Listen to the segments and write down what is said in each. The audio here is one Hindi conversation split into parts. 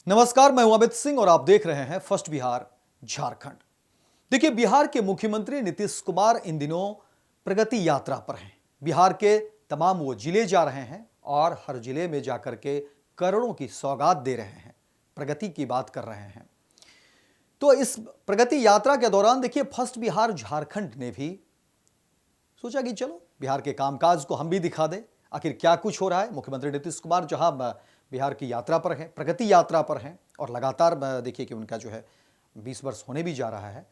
नमस्कार, मैं हूं अमित सिंह और आप देख रहे हैं फर्स्ट बिहार झारखंड। देखिए, बिहार के मुख्यमंत्री नीतीश कुमार इन दिनों प्रगति यात्रा पर हैं। बिहार के तमाम वो जिले जा रहे हैं और हर जिले में जाकर के करोड़ों की सौगात दे रहे हैं, प्रगति की बात कर रहे हैं। तो इस प्रगति यात्रा के दौरान देखिए, फर्स्ट बिहार झारखंड ने भी सोचा कि चलो बिहार के कामकाज को हम भी दिखा दें, आखिर क्या कुछ हो रहा है। मुख्यमंत्री नीतीश कुमार जहां बिहार की यात्रा पर हैं, प्रगति यात्रा पर हैं और लगातार देखिए कि उनका जो है 20 वर्ष होने भी जा रहा है।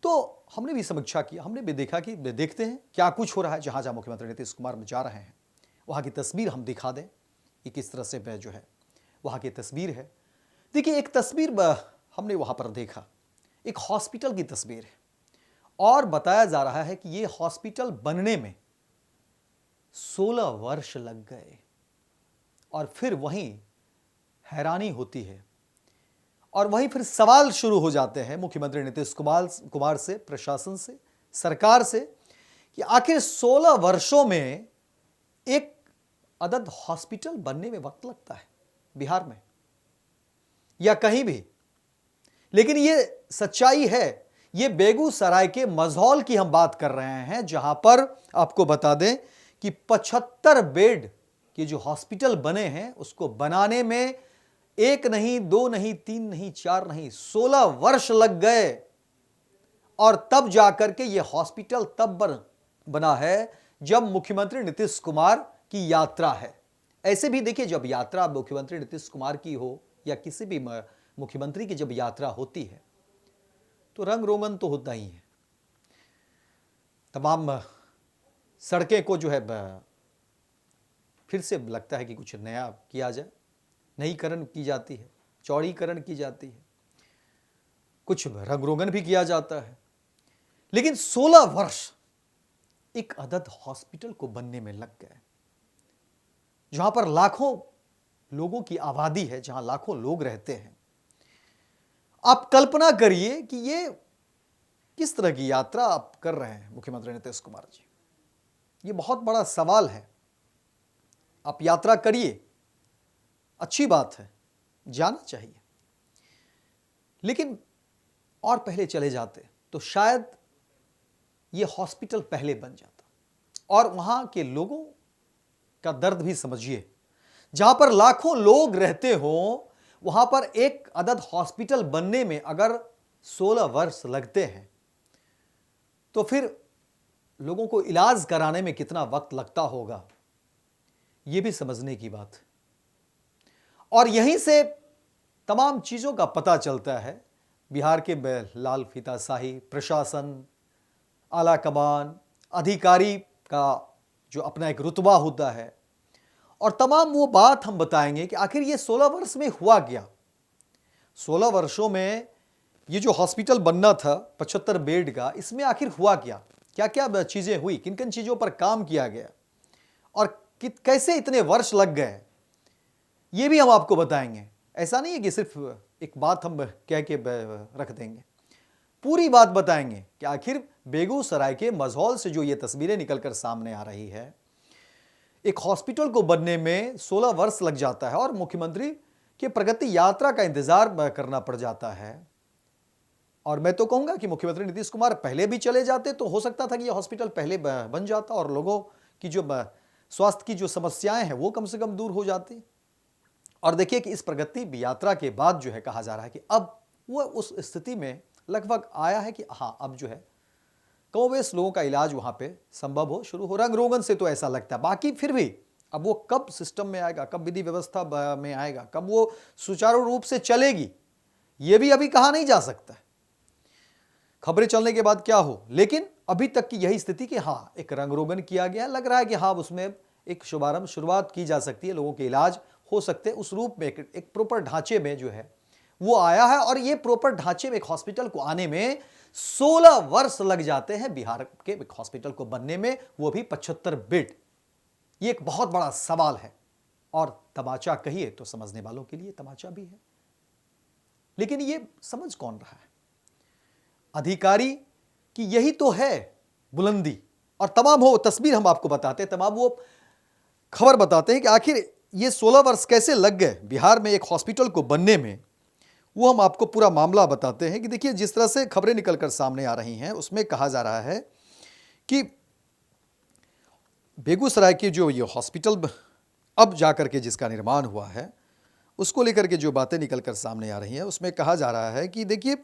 तो हमने भी समीक्षा की, हमने भी देखा कि देखते हैं क्या कुछ हो रहा है। जहां जहां मुख्यमंत्री नीतीश कुमार जा रहे हैं वहां की तस्वीर हम दिखा दें कि किस तरह से जो है वहां की तस्वीर है। देखिए, एक तस्वीर हमने वहां पर देखा, एक हॉस्पिटल की तस्वीर है और बताया जा रहा है कि ये हॉस्पिटल बनने में 16 वर्ष लग गए। और फिर वहीं हैरानी होती है और वहीं फिर सवाल शुरू हो जाते हैं मुख्यमंत्री नीतीश कुमार से, प्रशासन से, सरकार से कि आखिर 16 वर्षों में एक अदद हॉस्पिटल बनने में वक्त लगता है बिहार में या कहीं भी। लेकिन ये सच्चाई है। ये बेगूसराय के मझौल की हम बात कर रहे हैं, जहां पर आपको बता दें कि 75 बेड कि जो हॉस्पिटल बने हैं उसको बनाने में 1 नहीं, 2 नहीं, 3 नहीं, 4 नहीं, 16 वर्ष लग गए। और तब जाकर के यह हॉस्पिटल तब बना है जब मुख्यमंत्री नीतीश कुमार की यात्रा है। ऐसे भी देखिए, जब यात्रा मुख्यमंत्री नीतीश कुमार की हो या किसी भी मुख्यमंत्री की जब यात्रा होती है तो रंग रोगन तो होता ही है। तमाम सड़कें को जो है फिर से लगता है कि कुछ नया किया जाए, नईकरण की जाती है, चौड़ीकरण की जाती है, कुछ रंग रोगन भी किया जाता है। लेकिन 16 वर्ष एक अदद हॉस्पिटल को बनने में लग गए, जहां पर लाखों लोगों की आबादी है, जहां लाखों लोग रहते हैं। आप कल्पना करिए कि ये किस तरह की यात्रा आप कर रहे हैं मुख्यमंत्री नीतीश कुमार जी। ये बहुत बड़ा सवाल है। आप यात्रा करिए, अच्छी बात है, जाना चाहिए, लेकिन और पहले चले जाते तो शायद ये हॉस्पिटल पहले बन जाता। और वहां के लोगों का दर्द भी समझिए, जहां पर लाखों लोग रहते हो वहां पर एक अदद हॉस्पिटल बनने में अगर 16 वर्ष लगते हैं तो फिर लोगों को इलाज कराने में कितना वक्त लगता होगा, यह भी समझने की बात है। और यहीं से तमाम चीजों का पता चलता है। बिहार के लाल फीताशाही, प्रशासन, आला कमान, अधिकारी का जो अपना एक रुतबा होता है, और तमाम वो बात हम बताएंगे कि आखिर ये 16 वर्ष में हुआ क्या। 16 वर्षों में ये जो हॉस्पिटल बनना था 75 बेड का, इसमें आखिर हुआ क्या, क्या क्या चीजें हुई, किन किन चीजों पर काम किया गया और कैसे इतने वर्ष लग गए, ये भी हम आपको बताएंगे। ऐसा नहीं है कि सिर्फ एक बात हम कह के रख देंगे, पूरी बात बताएंगे कि आखिर बेगूसराय के मझौल से जो ये तस्वीरें निकलकर सामने आ रही है, एक हॉस्पिटल को बनने में 16 वर्ष लग जाता है और मुख्यमंत्री के प्रगति यात्रा का इंतजार करना पड़ जाता है। और मैं तो कहूंगा कि मुख्यमंत्री नीतीश कुमार पहले भी चले जाते तो हो सकता था कि यह हॉस्पिटल पहले बन जाता और लोगों की जो स्वास्थ्य की जो समस्याएं हैं वो कम से कम दूर हो जाती। और देखिए कि इस प्रगति यात्रा के बाद जो है कहा जा रहा है कि अब वो उस स्थिति में लगभग आया है कि हाँ, अब जो है कमोबेश लोगों का इलाज वहां पे संभव हो, शुरू हो। रंग रोगन से तो ऐसा लगता है, बाकी फिर भी अब वो कब सिस्टम में आएगा, कब विधि व्यवस्था में आएगा, कब वो सुचारू रूप से चलेगी, ये भी अभी कहा नहीं जा सकता है। खबरें चलने के बाद क्या हो, लेकिन अभी तक की यही स्थिति कि हाँ, एक रंग रोगन किया गया, लग रहा है कि हाँ, उसमें एक शुरुआत की जा सकती है, लोगों के इलाज हो सकते हैं उस रूप में, एक प्रॉपर ढांचे में जो है वो आया है। और ये प्रॉपर ढांचे में एक हॉस्पिटल को आने में 16 वर्ष लग जाते हैं बिहार के एक हॉस्पिटल को बनने में, वो भी 75 बेड। ये एक बहुत बड़ा सवाल है और तमाचा कहिए तो समझने वालों के लिए तमाचा भी है। लेकिन ये समझ कौन रहा है? अधिकारी की यही तो है बुलंदी। और तमाम वो तस्वीर हम आपको बताते हैं, तमाम वो खबर बताते हैं कि आखिर ये 16 वर्ष कैसे लग गए बिहार में एक हॉस्पिटल को बनने में, वो हम आपको पूरा मामला बताते हैं कि देखिए जिस तरह से खबरें निकलकर सामने आ रही हैं उसमें कहा जा रहा है कि बेगूसराय के जो ये हॉस्पिटल अब जाकर के जिसका निर्माण हुआ है उसको लेकर के जो बातें निकलकर सामने आ रही हैं उसमें कहा जा रहा है कि देखिए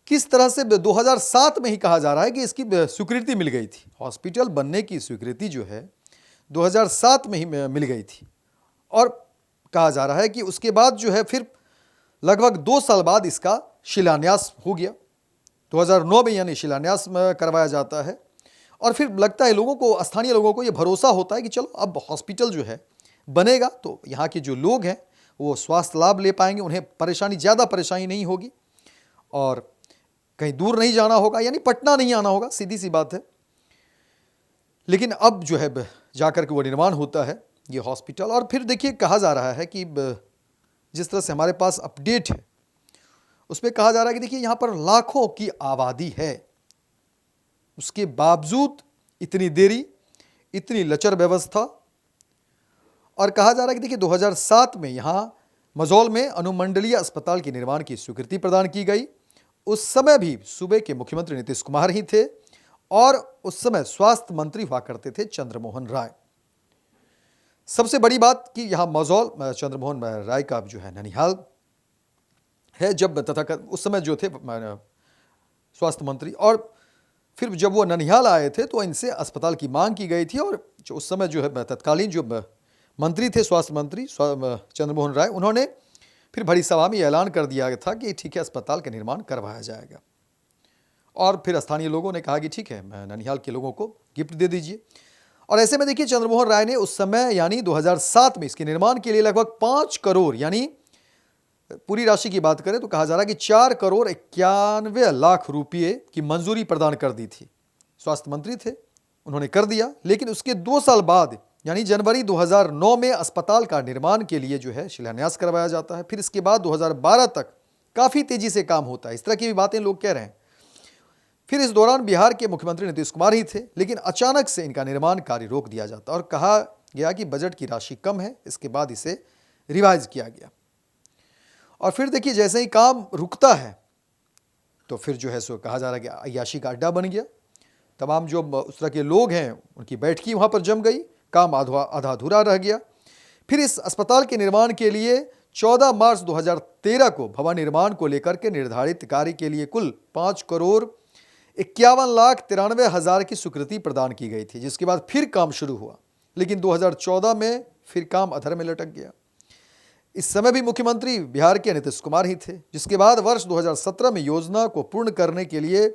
किस तरह से 2007 में ही कहा जा रहा है कि इसकी स्वीकृति मिल गई थी। हॉस्पिटल बनने की स्वीकृति जो है 2007 में ही मिल गई थी और कहा जा रहा है कि उसके बाद जो है फिर लगभग 2 साल बाद इसका शिलान्यास हो गया। 2009 में यानी शिलान्यास करवाया जाता है और फिर लगता है लोगों को, स्थानीय लोगों को ये भरोसा होता है कि चलो अब हॉस्पिटल जो है बनेगा तो यहाँ के जो लोग हैं वो स्वास्थ्य लाभ ले पाएंगे, उन्हें ज़्यादा परेशानी नहीं होगी और कहीं दूर नहीं जाना होगा, यानी पटना नहीं आना होगा, सीधी सी बात है। लेकिन अब जो है जाकर के वो निर्माण होता है ये हॉस्पिटल और फिर देखिए कहा जा रहा है कि जिस तरह से हमारे पास अपडेट है उसमें कहा जा रहा है कि देखिए यहाँ पर लाखों की आबादी है, उसके बावजूद इतनी देरी, इतनी लचर व्यवस्था। और कहा जा रहा है कि देखिए 2007 में यहाँ मझौल में अनुमंडलीय अस्पताल के निर्माण की स्वीकृति प्रदान की गई। उस समय भी सूबे के मुख्यमंत्री नीतीश कुमार ही थे और उस समय स्वास्थ्य मंत्री हुआ करते थे चंद्रमोहन राय। सबसे बड़ी बात कि यहाँ मझौल चंद्रमोहन राय का जो है ननिहाल है, जब तथा उस समय जो थे स्वास्थ्य मंत्री, और फिर जब वो ननिहाल आए थे तो इनसे अस्पताल की मांग की गई थी और जो उस समय जो है तत्कालीन जो मंत्री थे स्वास्थ्य मंत्री चंद्रमोहन राय, उन्होंने फिर बड़ी सभा में ऐलान कर दिया था कि ठीक है अस्पताल का निर्माण करवाया जाएगा और फिर स्थानीय लोगों ने कहा कि ठीक है ननिहाल के लोगों को गिफ्ट दे दीजिए। और ऐसे में देखिए चंद्रमोहन राय ने उस समय यानी 2007 में इसके निर्माण के लिए लगभग 5 करोड़, यानी पूरी राशि की बात करें तो कहा जा रहा है कि 4 करोड़ 91 लाख रुपये की मंजूरी प्रदान कर दी थी। स्वास्थ्य मंत्री थे, उन्होंने कर दिया। लेकिन उसके 2 साल बाद यानी जनवरी 2009 में अस्पताल का निर्माण के लिए जो है शिलान्यास करवाया जाता है। फिर इसके बाद 2012 तक काफ़ी तेजी से काम होता है, इस तरह की भी बातें लोग कह रहे हैं। फिर इस दौरान बिहार के मुख्यमंत्री नीतीश कुमार ही थे, लेकिन अचानक से इनका निर्माण कार्य रोक दिया जाता और कहा गया कि बजट की राशि कम है। इसके बाद इसे रिवाइज किया गया और फिर देखिए जैसे ही काम रुकता है तो फिर जो है सो कहा जा रहा है कि अय्याशी का अड्डा बन गया। तमाम जो उस तरह के लोग हैं उनकी बैठकी वहाँ पर जम गई, काम आधा अधूरा रह गया। फिर इस अस्पताल के निर्माण के लिए 14 मार्च 2013 को भवन निर्माण को लेकर के निर्धारित कार्य के लिए कुल 5 करोड़ 51,93,000 की स्वीकृति प्रदान की गई थी, जिसके बाद फिर काम शुरू हुआ। लेकिन 2014 में फिर काम अधर में लटक गया। इस समय भी मुख्यमंत्री बिहार के नीतीश कुमार ही थे, जिसके बाद वर्ष 2017 में योजना को पूर्ण करने के लिए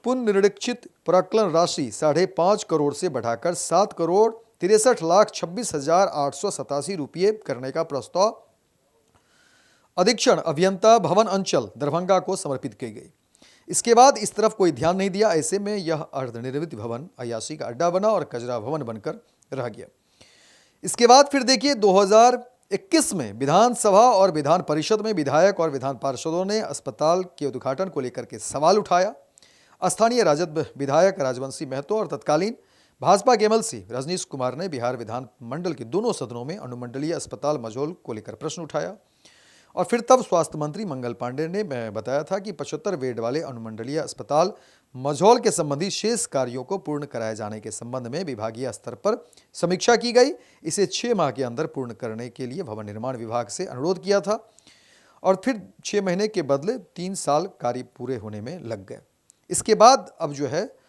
पुनर्निरीक्षित प्राक्कलन राशि 5.5 करोड़ से बढ़ाकर 7 करोड़ 63,26,887 रुपये करने का प्रस्ताव अधीक्षण अभियंता भवन अंचल दरभंगा को समर्पित की गई। इसके बाद इस तरफ कोई ध्यान नहीं दिया। ऐसे में यह अर्धनिर्मित भवन अय्याशी का अड्डा बना और कचरा भवन बनकर रह गया। इसके बाद फिर देखिए 2021 में विधानसभा और विधान परिषद में विधायक और विधान पार्षदों ने अस्पताल के उद्घाटन को लेकर के सवाल उठाया। स्थानीय राजद विधायक राजवंशी महतो और तत्कालीन भाजपा के एमएलसी रजनीश कुमार ने बिहार विधान मंडल के दोनों सदनों में अनुमंडलीय अस्पताल मझौल को लेकर प्रश्न उठाया और फिर तब स्वास्थ्य मंत्री मंगल पांडे ने बताया था कि 75 बेड वाले अनुमंडलीय अस्पताल मझौल के संबंधी शेष कार्यों को पूर्ण कराए जाने के संबंध में विभागीय स्तर पर समीक्षा की गई। इसे 6 माह के अंदर पूर्ण करने के लिए भवन निर्माण विभाग से अनुरोध किया था और फिर 6 महीने के बदले 3 साल कार्य पूरे होने में लग गए। इसके बाद अब जो है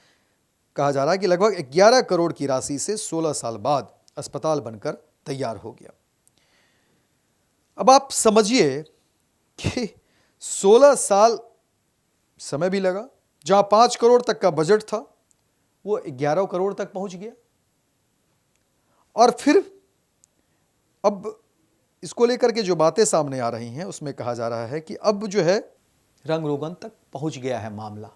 कहा जा रहा है कि लगभग 11 करोड़ की राशि से 16 साल बाद अस्पताल बनकर तैयार हो गया। अब आप समझिए कि 16 साल समय भी लगा, जहां 5 करोड़ तक का बजट था वो 11 करोड़ तक पहुंच गया। और फिर अब इसको लेकर के जो बातें सामने आ रही हैं उसमें कहा जा रहा है कि अब जो है रंग रोगन तक पहुंच गया है मामला।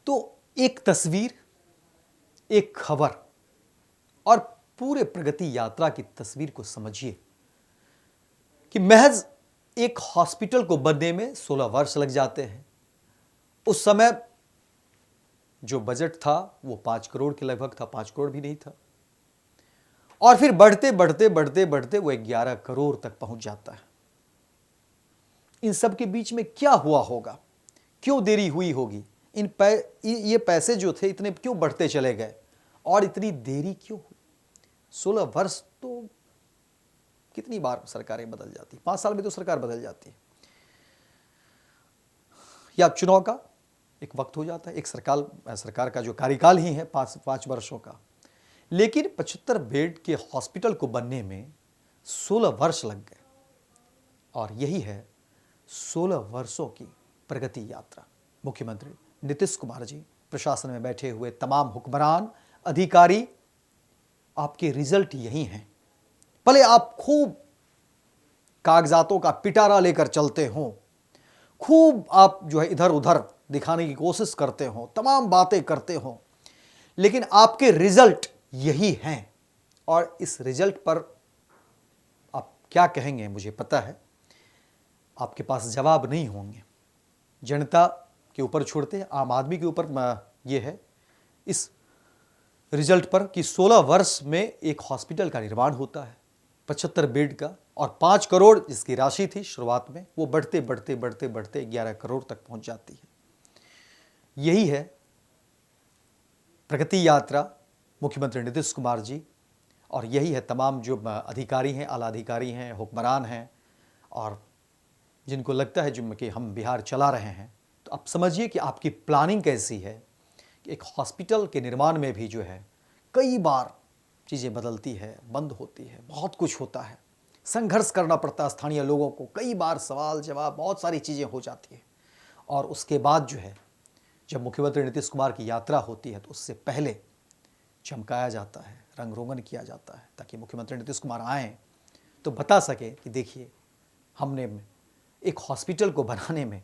तो एक तस्वीर, एक खबर और पूरे प्रगति यात्रा की तस्वीर को समझिए कि महज एक हॉस्पिटल को बनने में 16 वर्ष लग जाते हैं। उस समय जो बजट था वो 5 करोड़ के लगभग था, 5 करोड़ भी नहीं था। और फिर बढ़ते बढ़ते बढ़ते बढ़ते वो 11 करोड़ तक पहुंच जाता है। इन सब के बीच में क्या हुआ होगा, क्यों देरी हुई होगी, ये पैसे जो थे इतने क्यों बढ़ते चले गए और इतनी देरी क्यों हुई। 16 वर्ष तो कितनी बार सरकारें बदल जाती, 5 साल में तो सरकार बदल जाती है, या चुनाव का एक वक्त हो जाता है, एक सरकार का जो कार्यकाल ही है 5 वर्षों का। लेकिन 75 बेड के हॉस्पिटल को बनने में 16 वर्ष लग गए और यही है 16 वर्षों की प्रगति यात्रा। मुख्यमंत्री नीतीश कुमार जी, प्रशासन में बैठे हुए तमाम हुक्मरान, अधिकारी, आपके रिजल्ट यही हैं। भले आप खूब कागजातों का पिटारा लेकर चलते हो, खूब आप जो है इधर उधर दिखाने की कोशिश करते हो, तमाम बातें करते हो, लेकिन आपके रिजल्ट यही हैं। और इस रिजल्ट पर आप क्या कहेंगे मुझे पता है, आपके पास जवाब नहीं होंगे। जनता के ऊपर छोड़ते हैं, आम आदमी के ऊपर ये है इस रिजल्ट पर कि 16 वर्ष में एक हॉस्पिटल का निर्माण होता है, 75 बेड का, और 5 करोड़ जिसकी राशि थी शुरुआत में, वो बढ़ते बढ़ते बढ़ते बढ़ते 11 करोड़ तक पहुंच जाती है। यही है प्रगति यात्रा मुख्यमंत्री नीतीश कुमार जी, और यही है तमाम जो अधिकारी हैं, आला अधिकारी हैं, हुक्मरान हैं, और जिनको लगता है जो कि हम बिहार चला रहे हैं। तो आप समझिए कि आपकी प्लानिंग कैसी है कि एक हॉस्पिटल के निर्माण में भी जो है कई बार चीज़ें बदलती है, बंद होती है, बहुत कुछ होता है, संघर्ष करना पड़ता है स्थानीय लोगों को, कई बार सवाल जवाब, बहुत सारी चीज़ें हो जाती है। और उसके बाद जो है जब मुख्यमंत्री नीतीश कुमार की यात्रा होती है तो उससे पहले चमकाया जाता है, रंग रोगन किया जाता है, ताकि मुख्यमंत्री नीतीश कुमार आएँ तो बता सके कि देखिए हमने एक हॉस्पिटल को बनाने में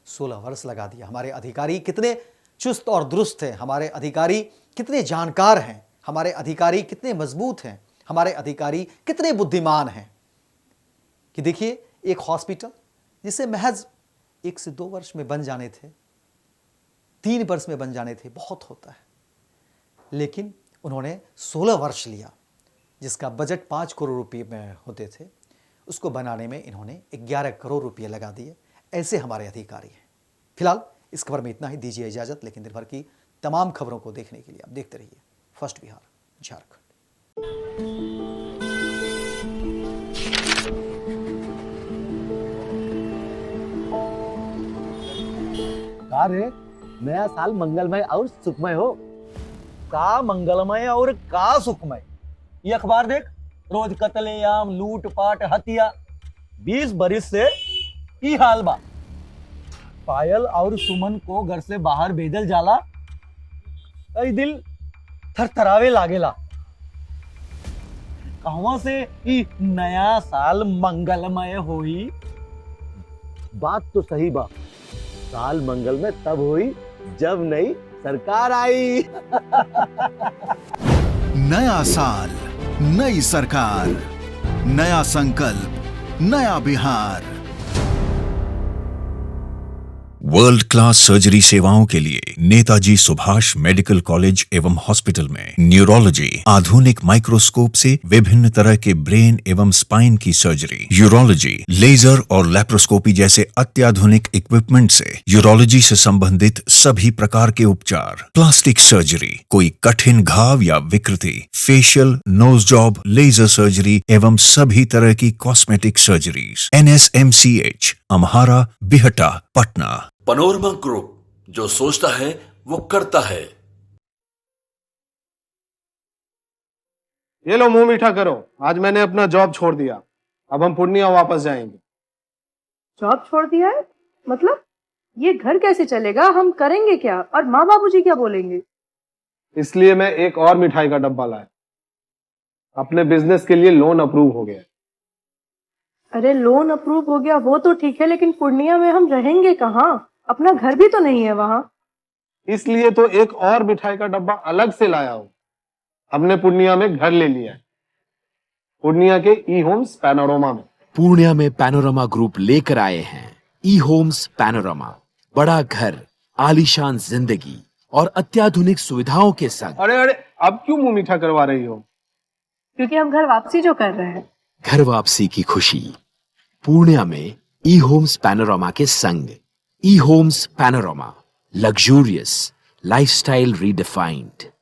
16 वर्ष लगा दिया, हमारे अधिकारी कितने चुस्त और दुरुस्त हैं, हमारे अधिकारी कितने जानकार हैं, हमारे अधिकारी कितने मजबूत हैं, हमारे अधिकारी कितने बुद्धिमान हैं, कि देखिए एक हॉस्पिटल जिसे महज 1 से 2 वर्ष में बन जाने थे, 3 वर्ष में बन जाने थे, बहुत होता है, लेकिन उन्होंने 16 वर्ष लिया, जिसका बजट 5 करोड़ रुपये में होते थे, उसको बनाने में इन्होंने 11 करोड़ रुपये लगा दिए। ऐसे हमारे अधिकारी हैं। फिलहाल इस खबर में इतना ही, दीजिए इजाजत, लेकिन दिन भर की तमाम खबरों को देखने के लिए आप देखते रहिए फर्स्ट बिहार झारखंड। रे नया साल मंगलमय और सुखमय हो। का मंगलमय और का सुखमय। ये अखबार देख, रोज कत्लेआम, लूटपाट, हत्या। 20 बरिस से ई हाल बा। पायल और सुमन को घर से बाहर भेजल जाला, कई दिल थरथरावे लागेला। कहवा से ई नया साल मंगलमय होई। बात तो सही बा, साल मंगलमय तब हुई जब नई सरकार आई। नया साल, नई सरकार, नया संकल्प, नया बिहार। वर्ल्ड क्लास सर्जरी सेवाओं के लिए नेताजी सुभाष मेडिकल कॉलेज एवं हॉस्पिटल में न्यूरोलॉजी, आधुनिक माइक्रोस्कोप से विभिन्न तरह के ब्रेन एवं स्पाइन की सर्जरी, यूरोलॉजी, लेजर और लैप्रोस्कोपी जैसे अत्याधुनिक इक्विपमेंट से यूरोलॉजी से संबंधित सभी प्रकार के उपचार, प्लास्टिक सर्जरी, कोई कठिन घाव या विकृति, facial, nose job, laser surgery एवं सभी तरह की cosmetic surgeries. NSMCH, Amhara, Bihta, Patna. Panorama group, जो सोचता है वो करता है। ये लो मुंह मीठा करो, आज मैंने अपना जॉब छोड़ दिया, अब हम पूर्णिया वापस जाएंगे। जॉब छोड़ दिया है? मतलब ये घर कैसे चलेगा, हम करेंगे क्या, और माँ बाबूजी क्या बोलेंगे? इसलिए मैं एक और मिठाई का डब्बा लाया, अपने बिजनेस के लिए लोन अप्रूव हो गया। अरे लोन अप्रूव हो गया वो तो ठीक है, लेकिन पूर्णिया में हम रहेंगे कहाँ? अपना घर भी तो नहीं है वहाँ। इसलिए तो एक और मिठाई का डब्बा अलग से लाया हूँ। हमने पूर्णिया में घर ले लिया है, पूर्णिया के ई होम्स पैनोरमा में। पूर्णिया में पैनोरमा ग्रुप लेकर आए हैं ई होम्स पैनोरमा। बड़ा घर, आलीशान जिंदगी और अत्याधुनिक सुविधाओं के संग। अरे अरे, अब क्यों मुंह मीठा करवा रही हो? क्योंकि हम घर वापसी जो कर रहे हैं। घर वापसी की खुशी पूर्णिया में ई होम्स पैनोरामा के संग। E Homes Panorama, luxurious lifestyle redefined.